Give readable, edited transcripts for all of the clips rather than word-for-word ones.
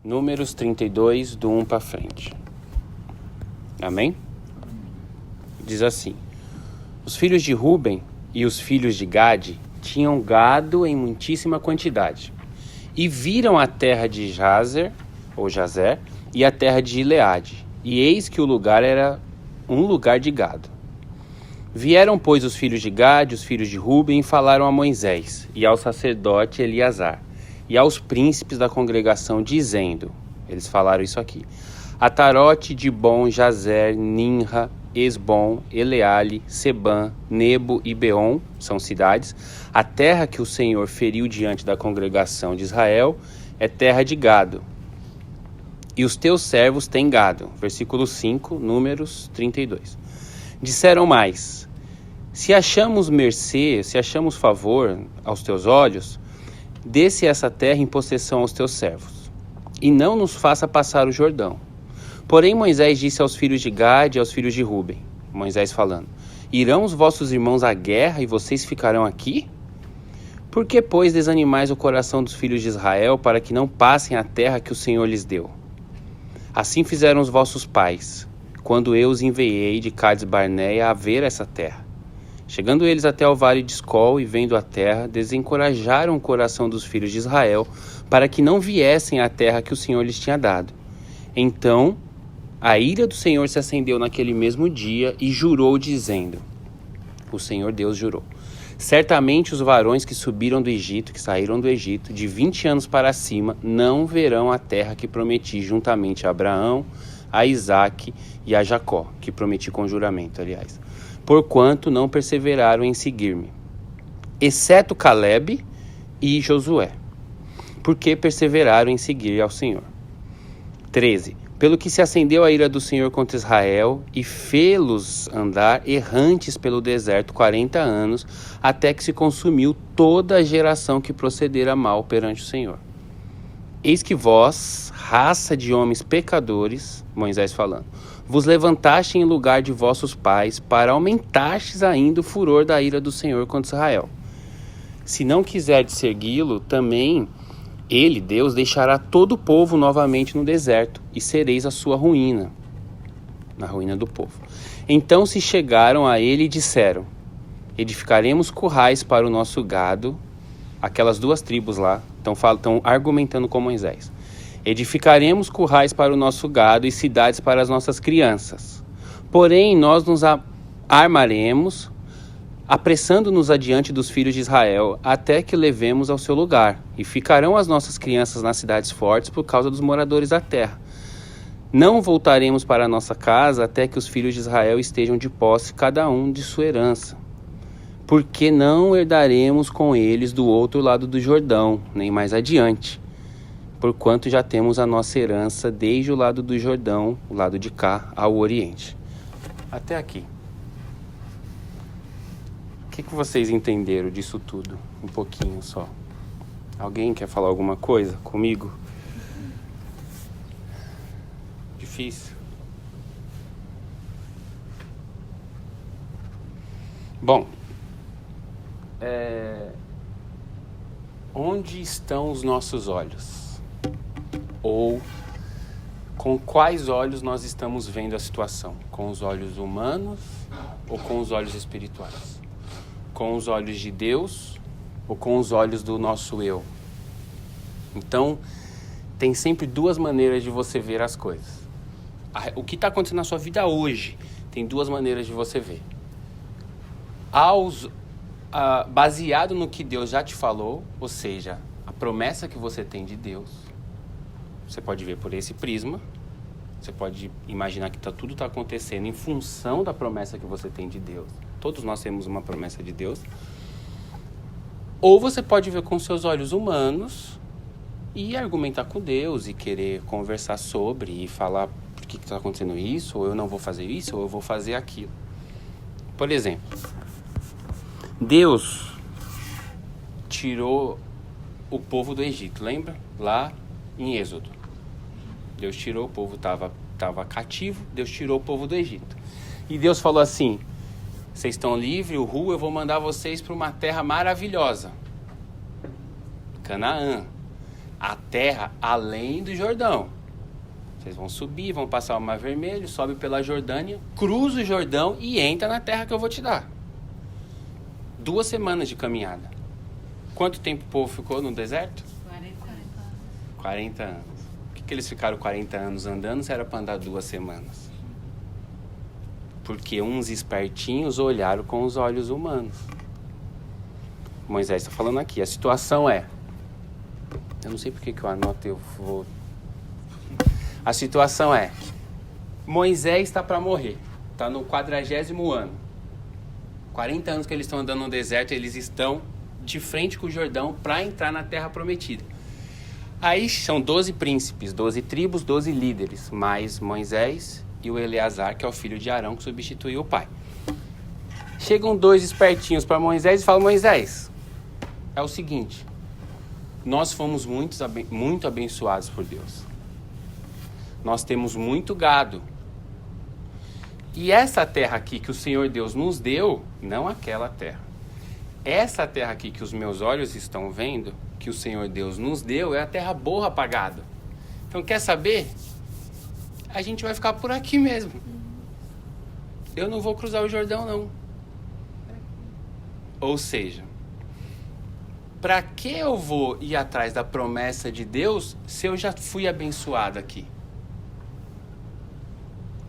Números 32, do 1 para frente. Amém? Diz assim: os filhos de Ruben e os filhos de Gade tinham gado em muitíssima quantidade, e viram a terra de Jazer, ou Jazer, e a terra de Gileade, e eis que o lugar era um lugar de gado. Vieram, pois, os filhos de Gade, os filhos de Ruben, e falaram a Moisés, e ao sacerdote Eleazar, e aos príncipes da congregação, dizendo, eles falaram isso aqui: Atarote, Dibon, Jazer, Ninra, Esbom, Eleale, Sebam, Nebo e Beon, são cidades. A terra que o Senhor feriu diante da congregação de Israel é terra de gado. E os teus servos têm gado. Versículo 5, Números 32. Disseram mais: se achamos mercê, se achamos favor aos teus olhos, dê-se essa terra em possessão aos teus servos, e não nos faça passar o Jordão. Porém Moisés disse aos filhos de Gade e aos filhos de Ruben, Moisés falando: irão os vossos irmãos à guerra e vocês ficarão aqui? Por que, pois, desanimais o coração dos filhos de Israel para que não passem a terra que o Senhor lhes deu? Assim fizeram os vossos pais, quando eu os enviei de Cades Barneia a ver essa terra. Chegando eles até o vale de Escol e vendo a terra, desencorajaram o coração dos filhos de Israel para que não viessem à terra que o Senhor lhes tinha dado. Então a ira do Senhor se acendeu naquele mesmo dia e jurou, dizendo, o Senhor Deus jurou: certamente os varões que subiram do Egito, que saíram do Egito, de 20 anos para cima, não verão a terra que prometi juntamente a Abraão, a Isaque e a Jacó, que prometi com juramento, aliás, porquanto não perseveraram em seguir-me, exceto Caleb e Josué, porque perseveraram em seguir ao Senhor. 13. Pelo que se acendeu a ira do Senhor contra Israel e fê-los andar errantes pelo deserto 40 anos, até que se consumiu toda a geração que procedera mal perante o Senhor. Eis que vós, raça de homens pecadores, Moisés falando, vos levantaste em lugar de vossos pais para aumentastes ainda o furor da ira do Senhor contra Israel. Se não quiserdes segui-lo, também ele, Deus, deixará todo o povo novamente no deserto, e sereis a sua ruína, na ruína do povo. Então se chegaram a ele e disseram: edificaremos currais para o nosso gado. Aquelas duas tribos lá estão argumentando com Moisés. Edificaremos currais para o nosso gado e cidades para as nossas crianças. Porém nós nos armaremos, apressando-nos adiante dos filhos de Israel, até que levemos ao seu lugar, e ficarão as nossas crianças nas cidades fortes por causa dos moradores da terra. Não voltaremos para a nossa casa até que os filhos de Israel estejam de posse, cada um de sua herança. Porque não herdaremos com eles do outro lado do Jordão, nem mais adiante, porquanto já temos a nossa herança desde o lado do Jordão, o lado de cá, ao oriente. Até aqui. O que vocês entenderam disso tudo? Um pouquinho só. Alguém quer falar alguma coisa comigo? Difícil? Bom, onde estão os nossos olhos? Ou com quais olhos nós estamos vendo a situação? Com os olhos humanos ou com os olhos espirituais? Com os olhos de Deus ou com os olhos do nosso eu? Então, tem sempre duas maneiras de você ver as coisas. O que está acontecendo na sua vida hoje, tem duas maneiras de você ver. Baseado no que Deus já te falou, ou seja, a promessa que você tem de Deus, você pode ver por esse prisma. Você pode imaginar que tudo está acontecendo em função da promessa que você tem de Deus. Todos nós temos uma promessa de Deus. Ou você pode ver com seus olhos humanos e argumentar com Deus e querer conversar sobre e falar por que está acontecendo isso, ou eu não vou fazer isso, ou eu vou fazer aquilo. Por exemplo, Deus tirou o povo do Egito, lembra? Lá em Êxodo. Deus tirou, o povo estava cativo, Deus tirou o povo do Egito. E Deus falou assim: vocês estão livres, eu vou mandar vocês para uma terra maravilhosa, Canaã. a terra além do Jordão. Vocês vão subir, vão passar o Mar Vermelho, sobe pela Jordânia, cruza o Jordão e entra na terra que eu vou te dar. 2 semanas de caminhada. Quanto tempo o povo ficou no deserto? 40 anos. Por que eles ficaram 40 anos andando se era para andar 2 semanas? Porque uns espertinhos olharam com os olhos humanos. Moisés está falando aqui. A situação é... Eu não sei porque que eu anoto, eu vou... A situação é... Moisés está para morrer. Está no 40º ano. 40 anos que eles estão andando no deserto, eles estão de frente com o Jordão para entrar na terra prometida. Aí são 12 príncipes, 12 tribos, 12 líderes, mais Moisés e o Eleazar, que é o filho de Arão, que substituiu o pai. Chegam 2 espertinhos para Moisés e falam: Moisés, é o seguinte, nós fomos muito abençoados por Deus. Nós temos muito gado. E essa terra aqui que o Senhor Deus nos deu, não aquela terra. Essa terra aqui que os meus olhos estão vendo, que o Senhor Deus nos deu, é a terra boa apagada. Então, quer saber? A gente vai ficar por aqui mesmo. Eu não vou cruzar o Jordão, não. Ou seja, para que eu vou ir atrás da promessa de Deus se eu já fui abençoado aqui?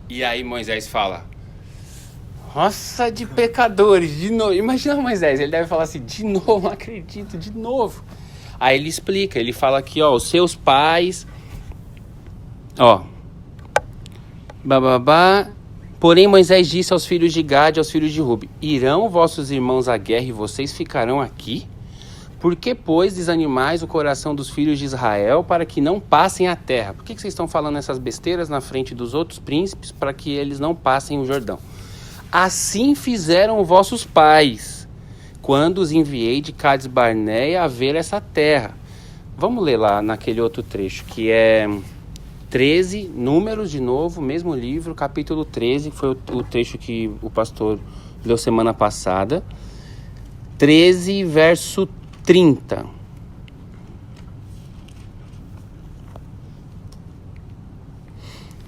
E aí Moisés fala: nossa, de pecadores, de novo. Imagina Moisés, ele deve falar assim: de novo, não acredito, de novo. Aí ele explica, ele fala aqui, ó, os seus pais, ó, bababá. Porém Moisés disse aos filhos de Gade e aos filhos de Ruben: irão vossos irmãos à guerra e vocês ficarão aqui? Por que, pois, desanimais o coração dos filhos de Israel para que não passem a terra? Por que vocês estão falando essas besteiras na frente dos outros príncipes para que eles não passem o Jordão? Assim fizeram vossos pais, quando os enviei de Cades Barneia a ver essa terra. Vamos ler lá naquele outro trecho, que é 13, Números de novo, mesmo livro, capítulo 13, foi o trecho que o pastor leu semana passada. 13, verso 30.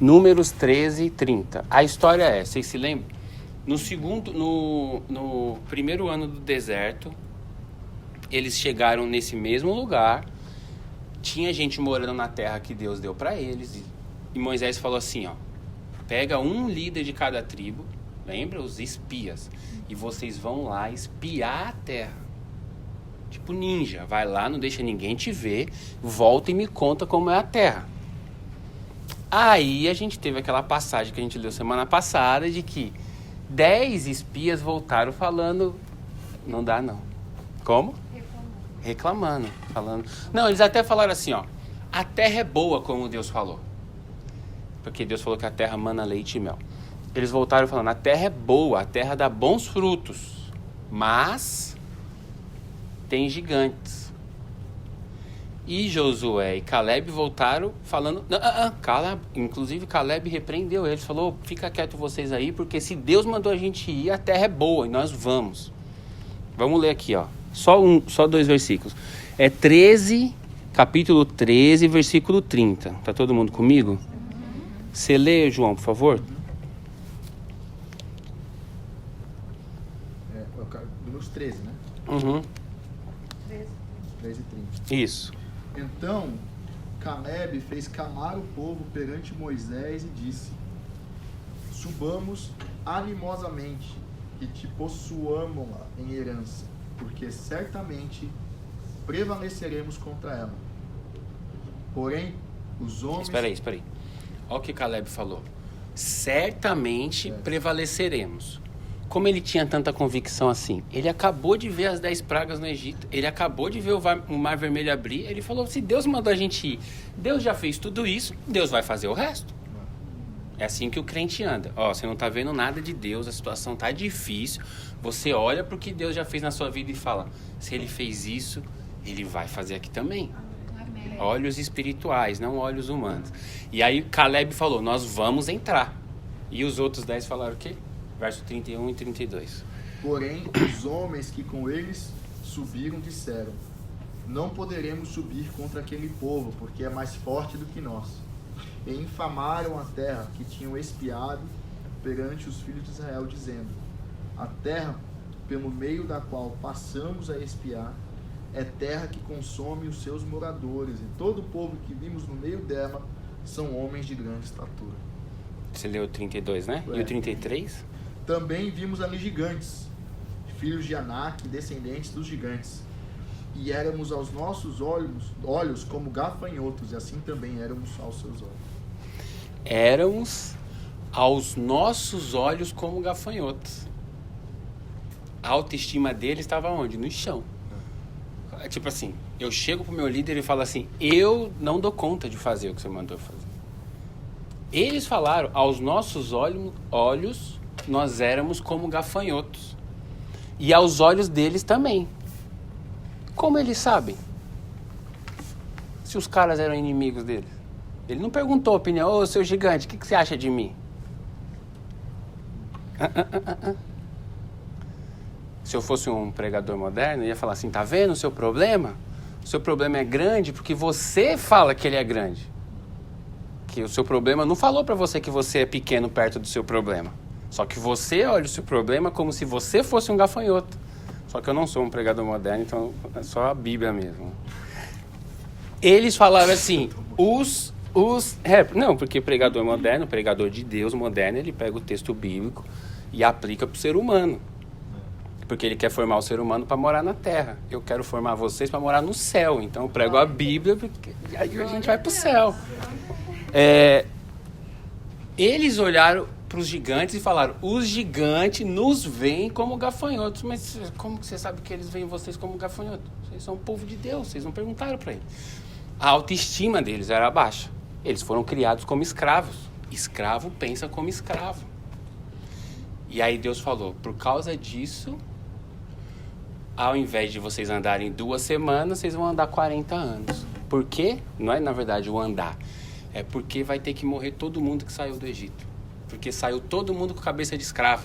Números 13, 30. A história é, vocês se lembram? No primeiro ano do deserto, eles chegaram nesse mesmo lugar, tinha gente morando na terra que Deus deu para eles, e Moisés falou assim, ó, pega um líder de cada tribo, lembra? Os espias, e vocês vão lá espiar a terra. Tipo ninja, vai lá, não deixa ninguém te ver, volta e me conta como é a terra. Aí a gente teve aquela passagem que a gente leu semana passada de que 10 espias voltaram falando, não dá não. Como? Reclamando, falando. Não, eles até falaram assim, ó, a terra é boa como Deus falou. Porque Deus falou que a terra mana leite e mel. Eles voltaram falando, a terra é boa, a terra dá bons frutos, mas tem gigantes. E Josué e Caleb voltaram falando... Inclusive Caleb repreendeu eles. Falou, fica quieto vocês aí, porque se Deus mandou a gente ir, a terra é boa e nós vamos. Vamos ler aqui, ó. Só 2 versículos. É 13, capítulo 13, versículo 30. Tá todo mundo comigo? Você lê, João, por favor? Números 13, né? Uhum. 13 e 30. Isso. Então, Caleb fez calar o povo perante Moisés e disse: subamos animosamente e te possuamo-la em herança, porque certamente prevaleceremos contra ela. Porém, os homens... Espera aí. Olha o que Caleb falou. Certamente prevaleceremos. Como ele tinha tanta convicção assim? Ele acabou de ver as 10 pragas no Egito. Ele acabou de ver o Mar Vermelho abrir. Ele falou, se Deus mandou a gente ir, Deus já fez tudo isso, Deus vai fazer o resto. É assim que o crente anda. Ó, você não tá vendo nada de Deus, a situação tá difícil. Você olha pro que Deus já fez na sua vida e fala, se ele fez isso, ele vai fazer aqui também. Olhos espirituais, não olhos humanos. E aí Caleb falou, nós vamos entrar. E os outros 10 falaram o quê? Verso 31 e 32. Porém, os homens que com eles subiram disseram, não poderemos subir contra aquele povo, porque é mais forte do que nós. E infamaram a terra que tinham espiado perante os filhos de Israel, dizendo: a terra pelo meio da qual passamos a espiar é terra que consome os seus moradores, e todo o povo que vimos no meio dela são homens de grande estatura. Você leu o 32, né? E o 33? Também vimos ali gigantes, filhos de Anak, descendentes dos gigantes. E éramos aos nossos olhos como gafanhotos, e assim também éramos aos seus olhos. Éramos aos nossos olhos como gafanhotos. A autoestima dele estava onde? No chão. Tipo assim, eu chego pro meu líder e falo assim: eu não dou conta de fazer o que você mandou fazer. Eles falaram: aos nossos olhos nós éramos como gafanhotos. E aos olhos deles também. Como eles sabem? Se os caras eram inimigos deles. Ele não perguntou a opinião: ô, seu gigante, o que você acha de mim? Se eu fosse um pregador moderno, eu ia falar assim: tá vendo o seu problema? O seu problema é grande porque você fala que ele é grande. Que o seu problema não falou pra você que você é pequeno perto do seu problema. Só que você olha o seu problema como se você fosse um gafanhoto. Só que eu não sou um pregador moderno, então é só a Bíblia mesmo. Eles falaram assim, não, porque pregador moderno, pregador de Deus moderno, ele pega o texto bíblico e aplica pro ser humano. Porque ele quer formar o ser humano para morar na terra. Eu quero formar vocês para morar no céu. Então eu prego a Bíblia, porque aí a gente vai pro céu. Eles olharam para os gigantes e falaram: os gigantes nos veem como gafanhotos. Mas como que você sabe que eles veem vocês como gafanhotos? Vocês são o povo de Deus, vocês não perguntaram para eles. A autoestima deles era baixa. Eles foram criados como escravos. Escravo pensa como escravo. E aí Deus falou: por causa disso, ao invés de vocês andarem 2 semanas, vocês vão andar 40 anos. Por quê? Não é, na verdade, o andar. É porque vai ter que morrer todo mundo que saiu do Egito. Porque saiu todo mundo com cabeça de escravo.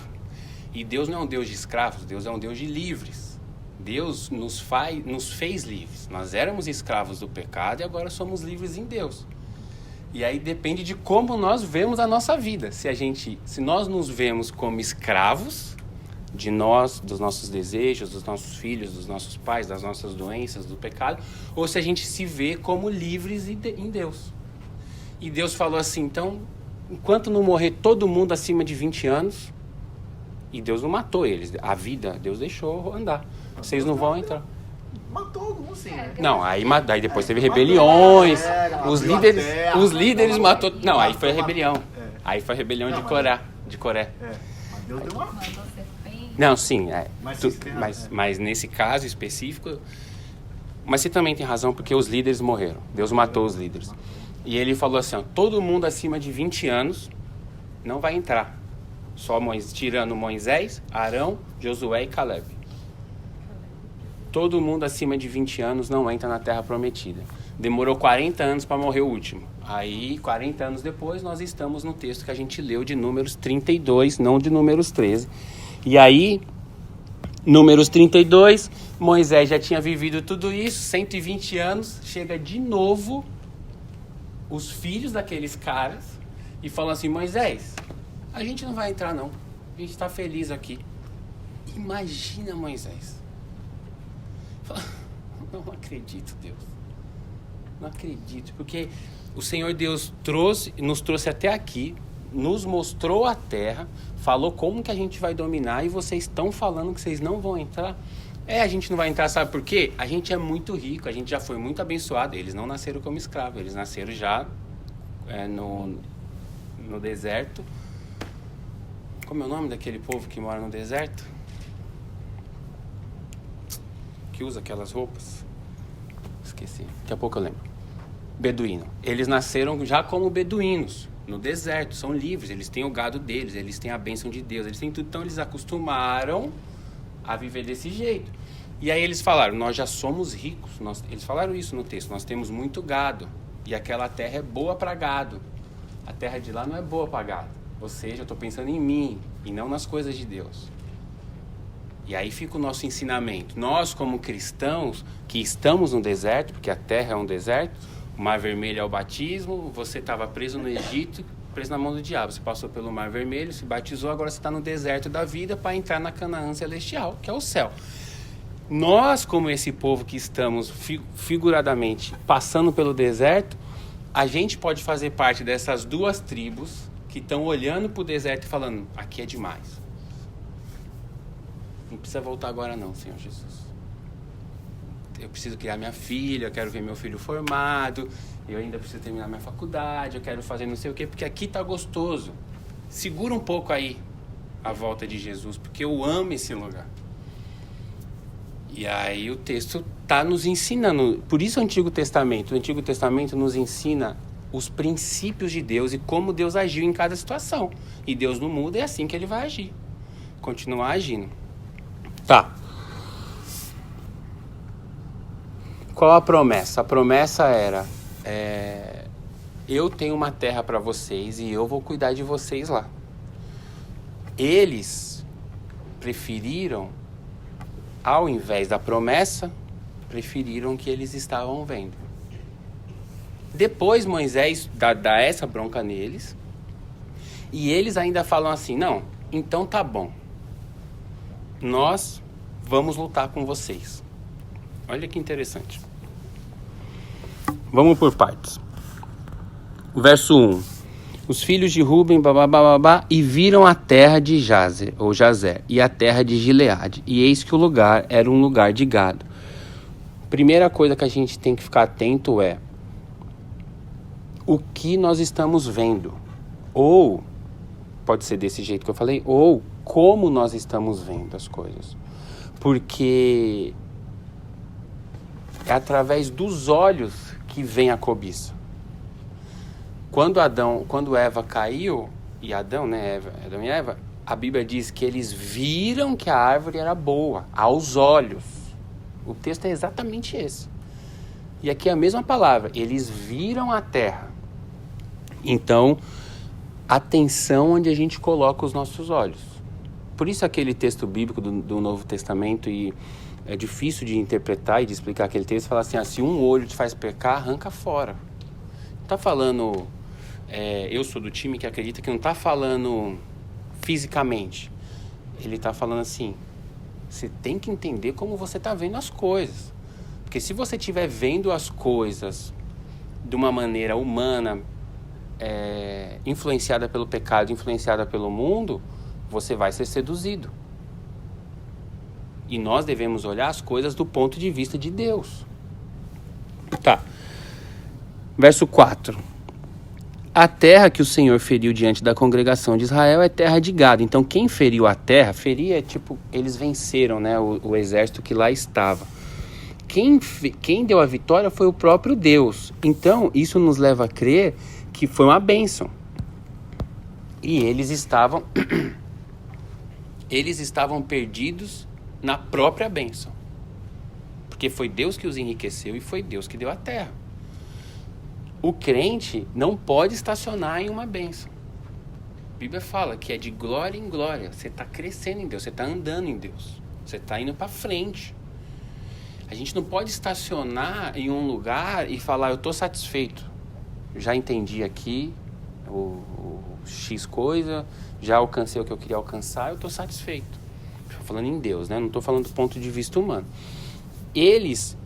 E Deus não é um Deus de escravos, Deus é um Deus de livres. Deus nos fez livres. Nós éramos escravos do pecado e agora somos livres em Deus. E aí depende de como nós vemos a nossa vida. Se nós nos vemos como escravos de nós, dos nossos desejos, dos nossos filhos, dos nossos pais, das nossas doenças, do pecado, ou se a gente se vê como livres em Deus. E Deus falou assim: então, enquanto não morrer todo mundo acima de 20 anos, e Deus não matou eles, a vida, Deus deixou andar. Vocês não vão entrar. Matou alguns, sim, né? Não, aí depois teve rebeliões, os líderes matou. Não, aí foi a rebelião. Aí foi a rebelião de Coré. Mas Deus deu uma... Não, sim, Mas nesse caso específico. Mas você também tem razão, porque os líderes morreram. Deus matou os líderes. E ele falou assim: ó, todo mundo acima de 20 anos não vai entrar. Só tirando Moisés, Arão, Josué e Caleb. Todo mundo acima de 20 anos não entra na Terra Prometida. Demorou 40 anos para morrer o último. Aí, 40 anos depois, nós estamos no texto que a gente leu de Números 32, não de Números 13. E aí, Números 32, Moisés já tinha vivido tudo isso, 120 anos, chega de novo os filhos daqueles caras e falam assim: Moisés, a gente não vai entrar não, a gente está feliz aqui. Imagina, Moisés. Não acredito, Deus. Não acredito, porque o Senhor Deus nos trouxe até aqui, nos mostrou a terra, falou como que a gente vai dominar, e vocês estão falando que vocês não vão entrar. A gente não vai entrar, sabe por quê? A gente é muito rico, a gente já foi muito abençoado. Eles não nasceram como escravos, eles nasceram já no deserto. Como é o nome daquele povo que mora no deserto? Que usa aquelas roupas? Esqueci, daqui a pouco eu lembro. Beduíno. Eles nasceram já como beduínos, no deserto, são livres, eles têm o gado deles, eles têm a bênção de Deus, eles têm tudo, então eles acostumaram a viver desse jeito. E aí eles falaram: nós já somos ricos, eles falaram isso no texto, nós temos muito gado, e aquela terra é boa para gado, a terra de lá não é boa para gado, ou seja, eu estou pensando em mim, e não nas coisas de Deus. E aí fica o nosso ensinamento. Nós, como cristãos, que estamos no deserto, porque a terra é um deserto, o Mar Vermelho é o batismo, você estava preso no Egito, preso na mão do diabo. Você passou pelo Mar Vermelho, se batizou, agora você está no deserto da vida para entrar na Canaã celestial, que é o céu. Nós, como esse povo que estamos figuradamente passando pelo deserto, a gente pode fazer parte dessas duas tribos que estão olhando para o deserto e falando, aqui é demais. Não precisa voltar agora não, Senhor Jesus. Eu preciso criar minha filha, eu quero ver meu filho formado, eu ainda preciso terminar minha faculdade, eu quero fazer não sei o quê, porque aqui tá gostoso. Segura um pouco aí a volta de Jesus, porque eu amo esse lugar. E aí o texto está nos ensinando, por isso o Antigo Testamento nos ensina os princípios de Deus e como Deus agiu em cada situação. E Deus não muda, é assim que ele vai agir. Continuar agindo. Tá. Qual a promessa? A promessa era, eu tenho uma terra para vocês e eu vou cuidar de vocês lá. Eles preferiram, ao invés da promessa, preferiram o que eles estavam vendo. Depois Moisés dá essa bronca neles, e eles ainda falam assim, não, então tá bom, nós vamos lutar com vocês. Olha que interessante. Vamos por partes. Verso 1. Os filhos de Ruben, e viram a terra de Jazer, e a terra de Gileade. E eis que o lugar era um lugar de gado. Primeira coisa que a gente tem que ficar atento é o que nós estamos vendo. Ou, pode ser desse jeito que eu falei, ou como nós estamos vendo as coisas. Porque é através dos olhos que vem a cobiça. Quando Eva caiu, e Adão e Eva, a Bíblia diz que eles viram que a árvore era boa, aos olhos. O texto é exatamente esse. E aqui é a mesma palavra, eles viram a terra. Então, atenção onde a gente coloca os nossos olhos. Por isso aquele texto bíblico do Novo Testamento, e é difícil de interpretar e de explicar aquele texto, fala assim, se um olho te faz pecar, arranca fora. Está falando... eu sou do time que acredita que não está falando fisicamente. Ele está falando assim, você tem que entender como você está vendo as coisas. Porque se você estiver vendo as coisas de uma maneira humana, influenciada pelo pecado, influenciada pelo mundo, você vai ser seduzido. E nós devemos olhar as coisas do ponto de vista de Deus. Tá. Verso 4. A terra que o Senhor feriu diante da congregação de Israel é terra de gado. Então, quem feriu a terra, ferir é tipo, eles venceram, né, o exército que lá estava. Quem deu a vitória foi o próprio Deus. Então, isso nos leva a crer que foi uma bênção. E eles estavam perdidos na própria bênção. Porque foi Deus que os enriqueceu e foi Deus que deu a terra. O crente não pode estacionar em uma bênção. A Bíblia fala que é de glória em glória. Você está crescendo em Deus, você está andando em Deus. Você está indo para frente. A gente não pode estacionar em um lugar e falar, eu estou satisfeito. Já entendi aqui o X coisa, já alcancei o que eu queria alcançar, eu estou satisfeito. Estou falando em Deus, né? Não estou falando do ponto de vista humano. Eles,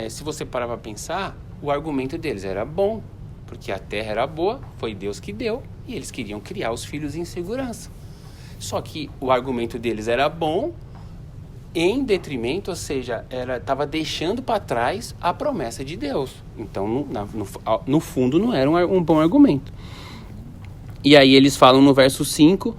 se você parar para pensar, o argumento deles era bom, porque a terra era boa, foi Deus que deu, e eles queriam criar os filhos em segurança. Só que o argumento deles era bom, em detrimento, ou seja, estava deixando para trás a promessa de Deus. Então, no fundo, não era um bom argumento. E aí eles falam no verso 5,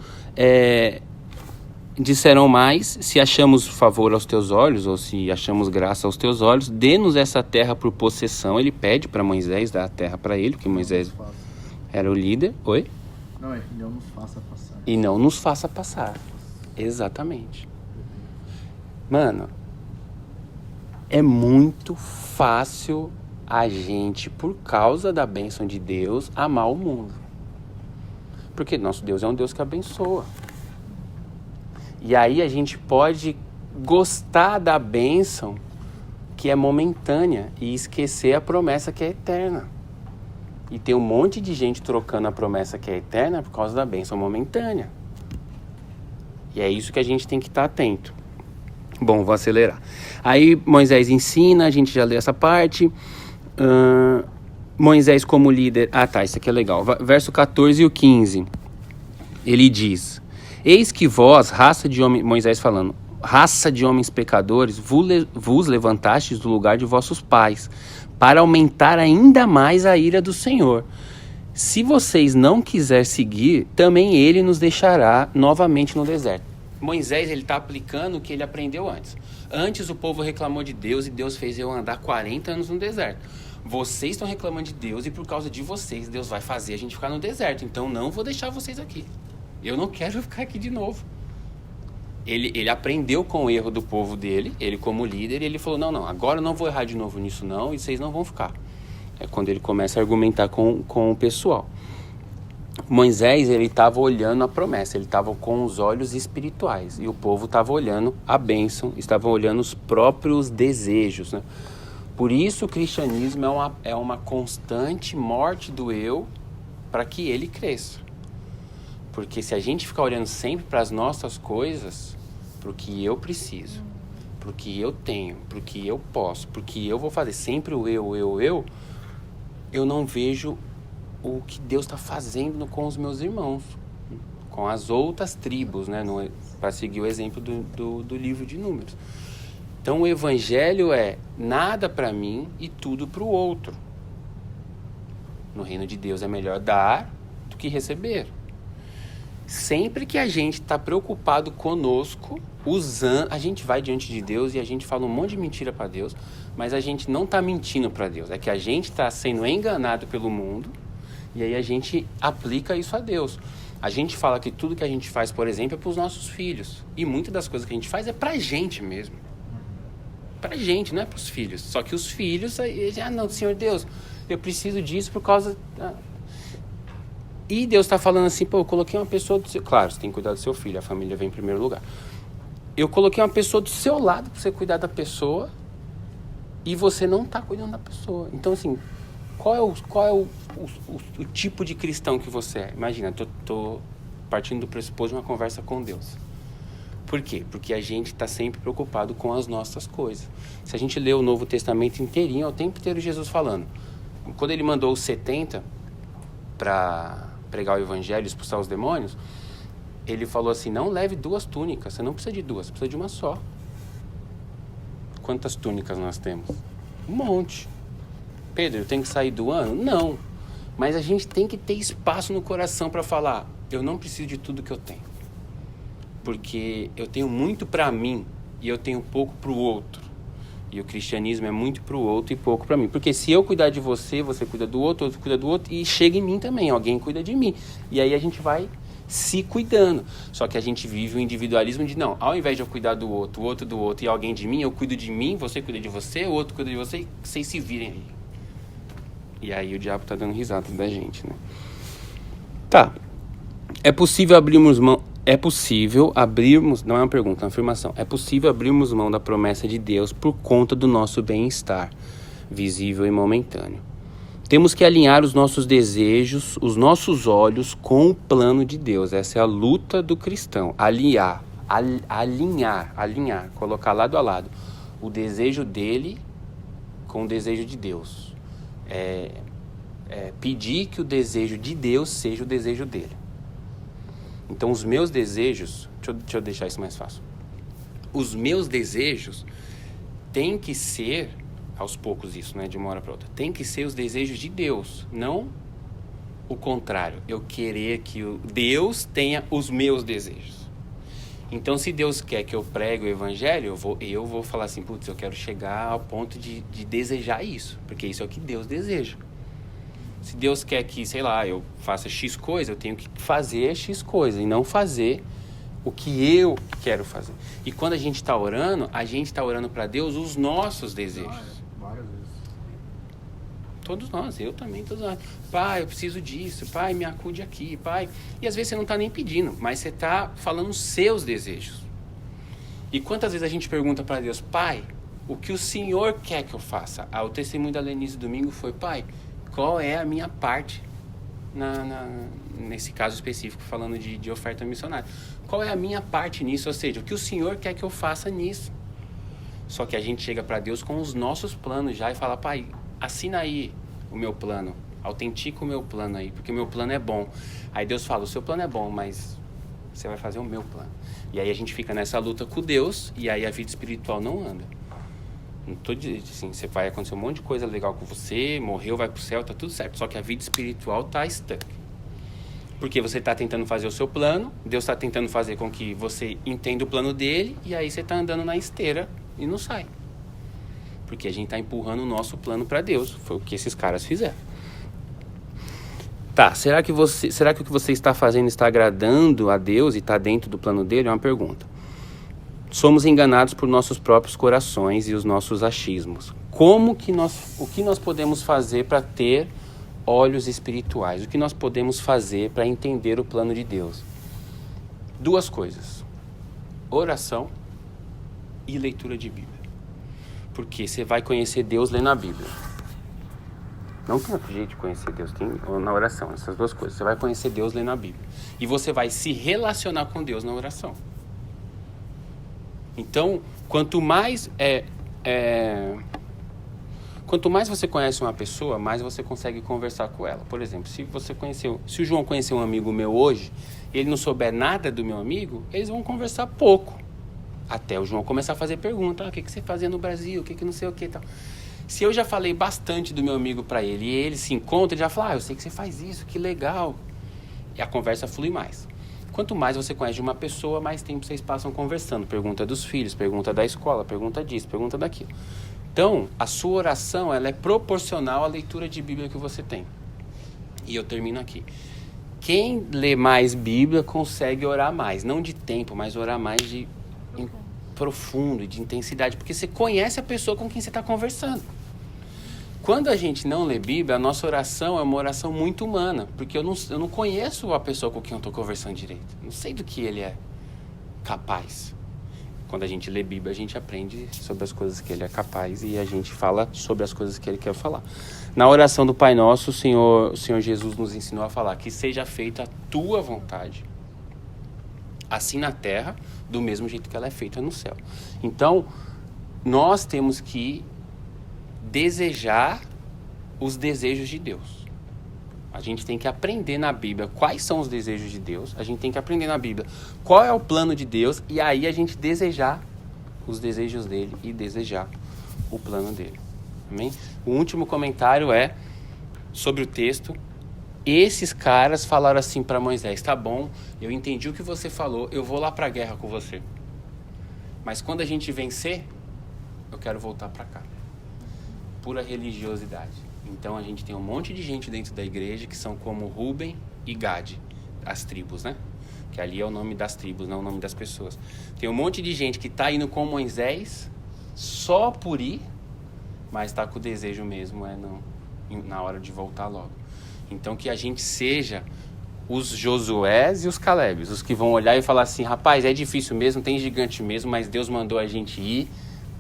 disseram mais, se achamos favor aos teus olhos, ou se achamos graça aos teus olhos, dê-nos essa terra por possessão. Ele pede para Moisés dar a terra para ele, porque Moisés era o líder. Oi? Não, não nos faça passar. E não nos faça passar. Exatamente. Mano, é muito fácil a gente, por causa da bênção de Deus, amar o mundo. Porque nosso Deus é um Deus que abençoa. E aí a gente pode gostar da bênção que é momentânea e esquecer a promessa que é eterna. E tem um monte de gente trocando a promessa que é eterna por causa da bênção momentânea. E é isso que a gente tem que estar atento. Bom, vou acelerar. Aí Moisés ensina, a gente já leu essa parte. Moisés como líder... Ah, tá, isso aqui é legal. Verso 14 e o 15. Ele diz: eis que vós, raça de homens... Moisés falando: raça de homens pecadores, vos levantastes do lugar de vossos pais, para aumentar ainda mais a ira do Senhor. Se vocês não quiserem seguir, também ele nos deixará novamente no deserto. Moisés, ele está aplicando o que ele aprendeu antes. Antes o povo reclamou de Deus e Deus fez eu andar 40 anos no deserto. Vocês estão reclamando de Deus e por causa de vocês, Deus vai fazer a gente ficar no deserto. Então não vou deixar vocês aqui. Eu não quero ficar aqui de novo. Ele aprendeu com o erro do povo dele, ele como líder, e ele falou, não, agora eu não vou errar de novo nisso não, e vocês não vão ficar. É quando ele começa a argumentar com o pessoal. Moisés, ele estava olhando a promessa, ele estava com os olhos espirituais, e o povo estava olhando a bênção, estava olhando os próprios desejos, né? Por isso o cristianismo é uma constante morte do eu para que ele cresça. Porque se a gente ficar olhando sempre para as nossas coisas, para o que eu preciso, para o que eu tenho, para o que eu posso, para o que eu vou fazer, sempre o eu não vejo o que Deus está fazendo com os meus irmãos, com as outras tribos, né? Para seguir o exemplo do livro de Números. Então o evangelho é nada para mim e tudo para o outro. No reino de Deus é melhor dar do que receber. Sempre que a gente está preocupado conosco, a gente vai diante de Deus e a gente fala um monte de mentira para Deus, mas a gente não está mentindo para Deus. É que a gente está sendo enganado pelo mundo e aí a gente aplica isso a Deus. A gente fala que tudo que a gente faz, por exemplo, é para os nossos filhos. E muitas das coisas que a gente faz é para a gente mesmo. Para a gente, não é para os filhos. Só que os filhos, não, Senhor Deus, eu preciso disso por causa... E Deus está falando assim, eu coloquei uma pessoa do seu... Claro, você tem que cuidar do seu filho, a família vem em primeiro lugar. Eu coloquei uma pessoa do seu lado para você cuidar da pessoa e você não está cuidando da pessoa. Então, assim, qual é o tipo de cristão que você é? Imagina, tô partindo do pressuposto de uma conversa com Deus. Por quê? Porque a gente está sempre preocupado com as nossas coisas. Se a gente lê o Novo Testamento inteirinho, é o tempo inteiro Jesus falando. Quando ele mandou os 70 para pregar o evangelho, expulsar os demônios, ele falou assim, não leve 2 túnicas, você não precisa de 2, você precisa de uma só. Quantas túnicas nós temos? Um monte. Pedro, eu tenho que sair do ano? Não. Mas a gente tem que ter espaço no coração para falar, eu não preciso de tudo que eu tenho. Porque eu tenho muito para mim e eu tenho pouco para o outro. E o cristianismo é muito para o outro e pouco para mim. Porque se eu cuidar de você, você cuida do outro cuida do outro e chega em mim também, alguém cuida de mim. E aí a gente vai se cuidando. Só que a gente vive o individualismo de não, ao invés de eu cuidar do outro do outro e alguém de mim, eu cuido de mim, você cuida de você, o outro cuida de você, vocês se virem aí. E aí o diabo tá dando risada da gente, né? Tá. É possível abrirmos mão... não é uma pergunta, é uma afirmação. É possível abrirmos mão da promessa de Deus por conta do nosso bem-estar, visível e momentâneo. Temos que alinhar os nossos desejos, os nossos olhos com o plano de Deus. Essa é a luta do cristão. Alinhar, colocar lado a lado o desejo dele com o desejo de Deus. Pedir que o desejo de Deus seja o desejo dele. Então os meus desejos, deixa eu deixar isso mais fácil. Os meus desejos têm que ser, aos poucos isso, né, de uma hora para outra, tem que ser os desejos de Deus, não o contrário. Eu querer que Deus tenha os meus desejos. Então se Deus quer que eu pregue o evangelho, eu vou falar assim, putz, eu quero chegar ao ponto de desejar isso, porque isso é o que Deus deseja. Se Deus quer que, sei lá, eu faça X coisa, eu tenho que fazer X coisa e não fazer o que eu quero fazer. E quando a gente está orando para Deus os nossos desejos. Várias vezes. Todos nós, eu também, todos nós. Pai, eu preciso disso, pai, me acude aqui, pai. E às vezes você não está nem pedindo, mas você está falando os seus desejos. E quantas vezes a gente pergunta para Deus, Pai, o que o Senhor quer que eu faça? O testemunho da Lenice domingo foi, Pai, qual é a minha parte nesse caso específico, falando de oferta missionária? Qual é a minha parte nisso? Ou seja, o que o Senhor quer que eu faça nisso? Só que a gente chega para Deus com os nossos planos já e fala, Pai, assina aí o meu plano, autentica o meu plano aí, porque o meu plano é bom. Aí Deus fala, o seu plano é bom, mas você vai fazer o meu plano. E aí a gente fica nessa luta com Deus e aí a vida espiritual não anda. Não tô dizendo assim, você vai acontecer um monte de coisa legal com você, morreu, vai pro céu, tá tudo certo. Só que a vida espiritual tá stuck. Porque você tá tentando fazer o seu plano, Deus tá tentando fazer com que você entenda o plano dele, e aí você tá andando na esteira e não sai. Porque a gente tá empurrando o nosso plano para Deus. Foi o que esses caras fizeram. Tá, será que o que você está fazendo está agradando a Deus e está dentro do plano dele? É uma pergunta. Somos enganados por nossos próprios corações e os nossos achismos. O que nós podemos fazer para ter olhos espirituais? O que nós podemos fazer para entender o plano de Deus? 2 coisas. Oração e leitura de Bíblia. Porque você vai conhecer Deus lendo a Bíblia. Não tem outro jeito de conhecer Deus, tem na oração, essas 2 coisas. Você vai conhecer Deus lendo a Bíblia. E você vai se relacionar com Deus na oração. Então, quanto mais você conhece uma pessoa, mais você consegue conversar com ela. Por exemplo, se o João conheceu um amigo meu hoje, e ele não souber nada do meu amigo, eles vão conversar pouco. Até o João começar a fazer pergunta, o que você fazia no Brasil, o que não sei o que e tal. Se eu já falei bastante do meu amigo para ele, e ele se encontra, ele já fala, eu sei que você faz isso, que legal. E a conversa flui mais. Quanto mais você conhece de uma pessoa, mais tempo vocês passam conversando. Pergunta dos filhos, pergunta da escola, pergunta disso, pergunta daquilo. Então, a sua oração, ela é proporcional à leitura de Bíblia que você tem. E eu termino aqui. Quem lê mais Bíblia consegue orar mais. Não de tempo, mas orar mais profundo, de intensidade. Porque você conhece a pessoa com quem você está conversando. Quando a gente não lê Bíblia, a nossa oração é uma oração muito humana. Porque eu não conheço a pessoa com quem eu estou conversando direito. Não sei do que ele é capaz. Quando a gente lê Bíblia, a gente aprende sobre as coisas que ele é capaz e a gente fala sobre as coisas que ele quer falar. Na oração do Pai Nosso, o Senhor Jesus nos ensinou a falar que seja feita a tua vontade, assim na terra, do mesmo jeito que ela é feita no céu. Então, nós temos que desejar os desejos de Deus. A gente tem que aprender na Bíblia quais são os desejos de Deus. A gente tem que aprender na Bíblia qual é o plano de Deus. E aí a gente desejar os desejos dele e desejar o plano dele. Amém? O último comentário é sobre o texto. Esses caras falaram assim para Moisés, tá bom, eu entendi o que você falou, eu vou lá para a guerra com você. Mas quando a gente vencer, eu quero voltar para cá. Pura religiosidade. Então a gente tem um monte de gente dentro da igreja que são como Ruben e Gade, as tribos, né? Que ali é o nome das tribos, não o nome das pessoas. Tem um monte de gente que está indo com Moisés só por ir, mas está com o desejo mesmo na hora de voltar logo. Então que a gente seja os Josués e os Calebes, os que vão olhar e falar assim, rapaz, é difícil mesmo, tem gigante mesmo, mas Deus mandou a gente ir,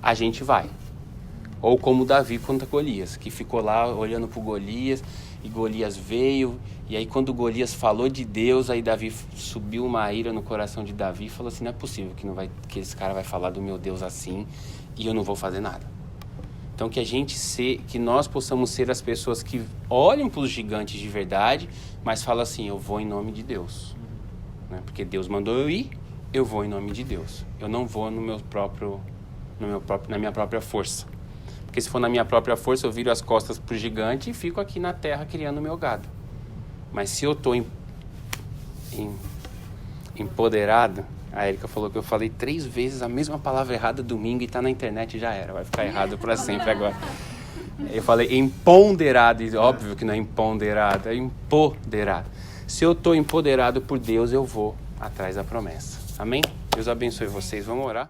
a gente vai. Ou como Davi contra Golias, que ficou lá olhando para o Golias, e Golias veio, e aí quando Golias falou de Deus, aí Davi subiu uma ira no coração de Davi e falou assim, não é possível que esse cara vai falar do meu Deus assim, e eu não vou fazer nada. Então que nós possamos ser as pessoas que olham para os gigantes de verdade, mas falam assim, eu vou em nome de Deus. Né? Porque Deus mandou eu ir, eu vou em nome de Deus. Eu não vou na minha própria força. Porque se for na minha própria força, eu viro as costas pro gigante e fico aqui na terra criando o meu gado. Mas se eu tô empoderado, a Erika falou que eu falei 3 vezes a mesma palavra errada domingo e tá na internet, já era. Vai ficar errado para sempre agora. Eu falei empoderado, e óbvio que não é empoderado, é empoderado. Se eu tô empoderado por Deus, eu vou atrás da promessa. Amém? Deus abençoe vocês. Vamos orar?